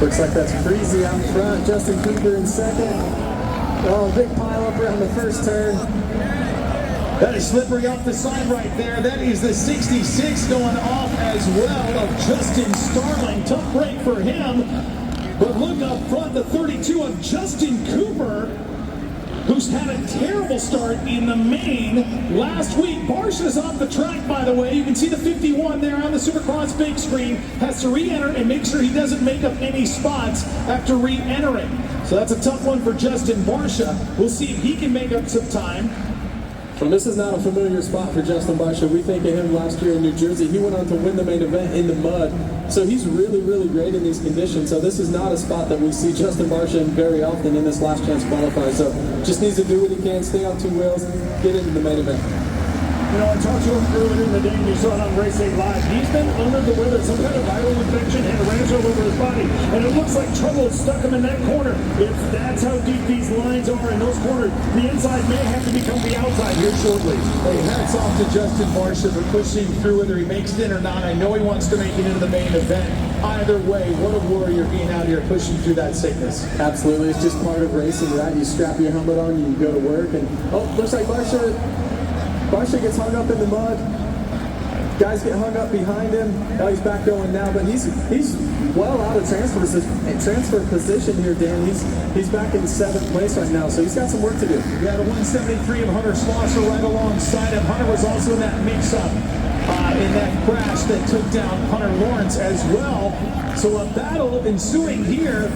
Looks like that's Freezy out front, Justin Cooper in second. Oh, big pile up around the first turn. That is slippery off the side right there. That is the 66 going off as well of Justin Starling. Tough break for him. But look up front, the 32 of Justin Cooper, who's had a terrible start in the main last week. Barsha's off the track, by the way. You can see the 51 there on the Supercross big screen. Has to re-enter and make sure he doesn't make up any spots after re-entering. So that's a tough one for Justin Barsha. We'll see if he can make up some time. Well, this is not a familiar spot for Justin Barsha. We think of him last year in New Jersey. He went on to win the main event in the mud. So he's really, really great in these conditions. So this is not a spot that we see Justin Barsha in very often in this last chance qualifier. So just needs to do what he can, stay on two wheels, get into the main event. You know, I talked to him earlier in the day and you saw it on Racing Live. He's been under the weather, some kind of viral infection, had a rash all over his body. And it looks like trouble stuck him in that corner. If that's how deep these lines are in those corners, the inside may have to become the outside here shortly. Hey, hats off to Justin Barsha for pushing through whether he makes it in or not. I know he wants to make it into the main event. Either way, what a warrior being out here pushing through that sickness. Absolutely. It's just part of racing, right? You strap your helmet on, you go to work, and looks like Barsha gets hung up in the mud. Guys get hung up behind him. Now he's back going now, but he's well out of transfer position here, Dan. He's back in 7th place right now, so he's got some work to do. Yeah, the 173 of Hunter Schlosser right alongside him. Hunter was also in that mix-up, in that crash that took down Hunter Lawrence as well. So a battle ensuing here.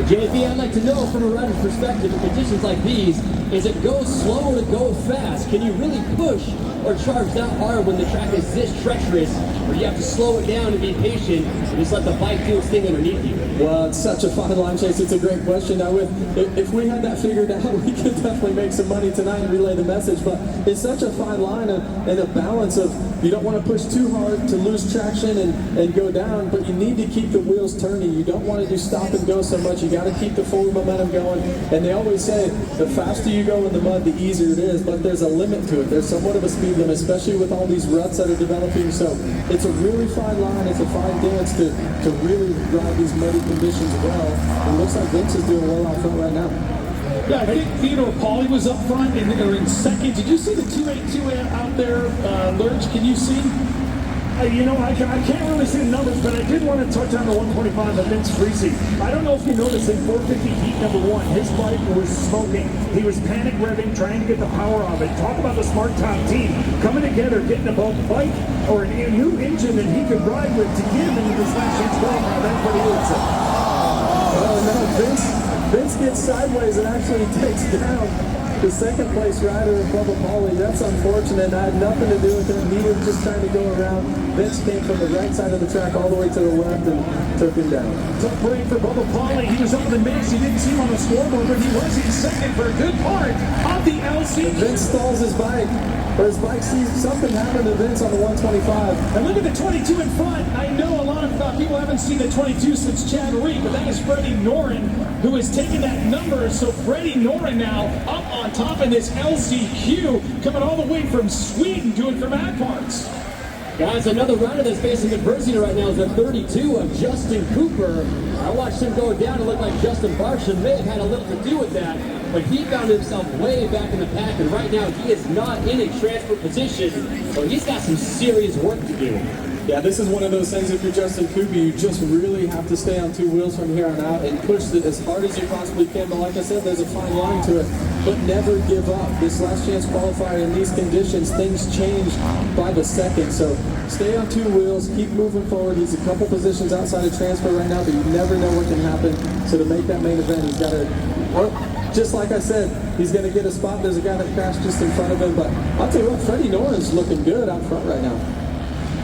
JP, I'd like to know from a rider's perspective, in conditions like these, is it go slow or to go fast? Can you really push or charge that hard when the track is this treacherous, or you have to slow it down and be patient and just let the bike do its thing underneath you? Well, it's such a fine line, Chase. It's a great question. Now, if we had that figured out, we could definitely make some money tonight and relay the message. But it's such a fine line and a balance of you don't want to push too hard to lose traction and go down, but you need to keep the wheels turning. You don't want to do stop and go so much. You got to keep the forward momentum going. And they always say the faster you go in the mud, the easier it is. But there's a limit to it. There's somewhat of a speed limit, especially with all these ruts that are developing. So it's a really fine line. It's a fine dance to really ride these muddy conditions well. It looks like Vince is doing well out front right now. Yeah, I think Theodore Pauly was up front or in second. Did you see the 282 out there, Lurch? Can you see? You know, I can't really see the numbers, but I did want to touch on the 125 of Vince Freezy. I don't know if you noticed in 450 heat number 1, his bike was smoking. He was panic revving, trying to get the power of it. Talk about the smart top team coming together, getting a bike or a new engine that he could ride with to give into this last chance qualifier. That's what he would say. Oh no, Vince gets sideways and actually takes down the second place rider of Bubba Pauly. That's unfortunate. I had nothing to do with him. He was just trying to go around. Vince came from the right side of the track all the way to the left and took him down. Tough break for Bubba Pauly. He was up in the mix. You didn't see him on the scoreboard, but he was in second for a good part of the LC. Vince stalls his bike, or his bike sees something happen to Vince on the 125. And look at the 22 in front. I know a lot of people haven't seen the 22 since Chad Reed, but that is Freddie Noren who has taken that number. So Freddie Noren now up on top in this LCQ, coming all the way from Sweden, doing for Mad Parts. Guys, another rider that's facing adversity right now is the 32 of Justin Cooper. I watched him go down. It looked like Justin Barsha may have had a little to do with that, but he found himself way back in the pack, and right now he is not in a transfer position, so he's got some serious work to do. Yeah, this is one of those things, if you're Justin Cooper, you just really have to stay on two wheels from here on out and push it as hard as you possibly can. But like I said, there's a fine line to it. But never give up. This last chance qualifier in these conditions, things change by the second. So stay on two wheels, keep moving forward. He's a couple positions outside of transfer right now, but you never know what can happen. So to make that main event, he's got to... just like I said, he's going to get a spot. There's a guy that crashed just in front of him. But I'll tell you what, Freddie Noren's looking good out front right now.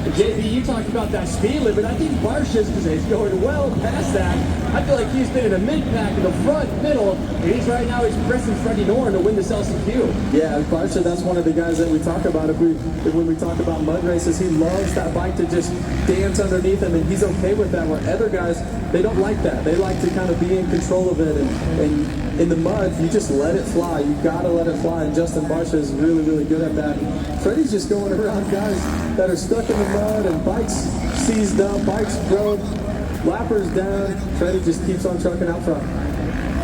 JB, you talked about that speed limit. I think Barsha's is going well past that. I feel like he's been in the mid-pack, in the front, middle, and he's pressing Freddie Noren to win this LCQ. Yeah, Barsha, that's one of the guys that we talk about. When we talk about mud races, he loves that bike to just dance underneath him, and he's okay with that, where other guys, they don't like that. They like to kind of be in control of it, and in the mud, you just let it fly. You gotta let it fly, and Justin Barsha is really, really good at that. Freddie's just going around guys that are stuck in the mud and bikes seized up, bikes broke. Lappers down, Freddie just keeps on trucking out front.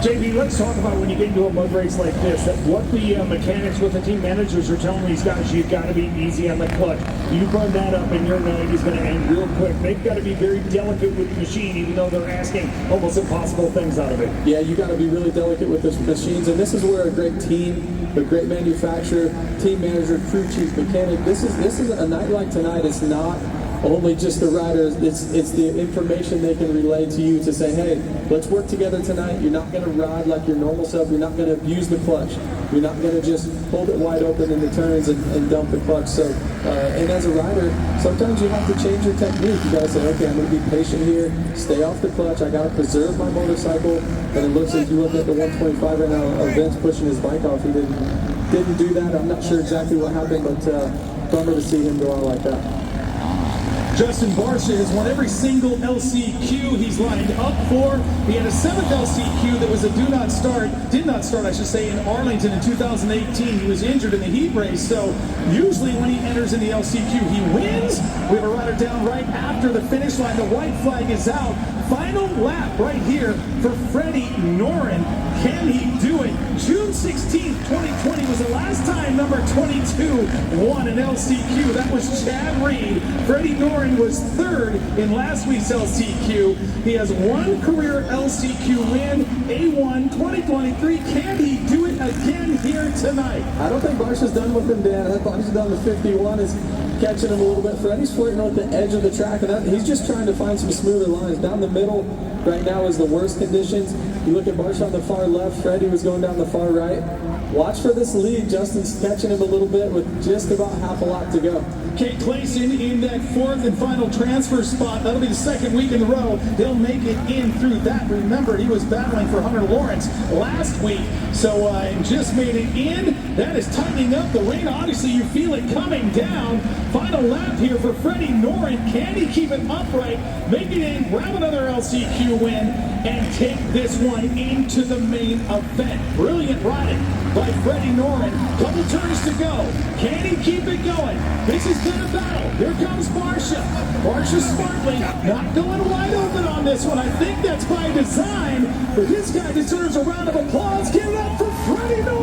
JB, let's talk about when you get into a mud race like this, that what the mechanics with the team managers are telling these guys, you've got to be easy on the clutch. You burn that up and your night is going to end real quick. They've got to be very delicate with the machine, even though they're asking almost impossible things out of it. Yeah, you got to be really delicate with the machines, and this is where a great team, a great manufacturer, team manager, crew chief, mechanic, this is a night like tonight. It's not only just the riders, it's the information they can relay to you to say, hey, let's work together tonight. You're not going to ride like your normal self. You're not going to abuse the clutch. You're not going to just hold it wide open in the turns and dump the clutch. So, and as a rider, sometimes you have to change your technique. You got to say, okay, I'm going to be patient here, stay off the clutch. I got to preserve my motorcycle. And it looks like you look at the 125 right now, Vince pushing his bike off. He didn't do that. I'm not sure exactly what happened, but bummer to see him go out like that. Justin Barcia has won every single LCQ he's lined up for. He had a 7th LCQ that was a did not start, I should say, in Arlington in 2018. He was injured in the heat race, so usually when he enters in the LCQ, he wins. We have a rider down right after the finish line. The white flag is out. Final lap right here for Freddie Noren. Can he do it? June 16th, 2020 was the last time number 22 won an LCQ. That was Chad Reed. Freddie Noren was 3rd in last week's LCQ. He has 1 career LCQ win, A1 2023. Can he do it again here tonight? I don't think Barsha's done with him, Dan. I think Barsha's done with 51. Is catching him a little bit. Freddie's flirting with the edge of the track, and he's just trying to find some smoother lines. Down the middle right now is the worst conditions. You look at Barsha on the far left, Freddie was going down the far right. Watch for this lead. Justin's catching him a little bit with just about half a lap to go. Kate Clayson in that 4th and final transfer spot. That'll be the 2nd week in a row. They'll make it in through that. Remember, he was battling for Hunter Lawrence last week, so just made it in. That is tightening up the rain. Obviously, you feel it coming down. Final lap here for Freddie Noren. Can he keep it upright, make it in, grab another LCQ win, and take this one into the main event? Brilliant riding by Freddie Noren. Couple turns to go. Can he keep it going? This has been a battle. Here comes Barsha. Barsha smartly not going wide open on this one. I think that's by design, but this guy deserves a round of applause. Give it up for Freddie Noren.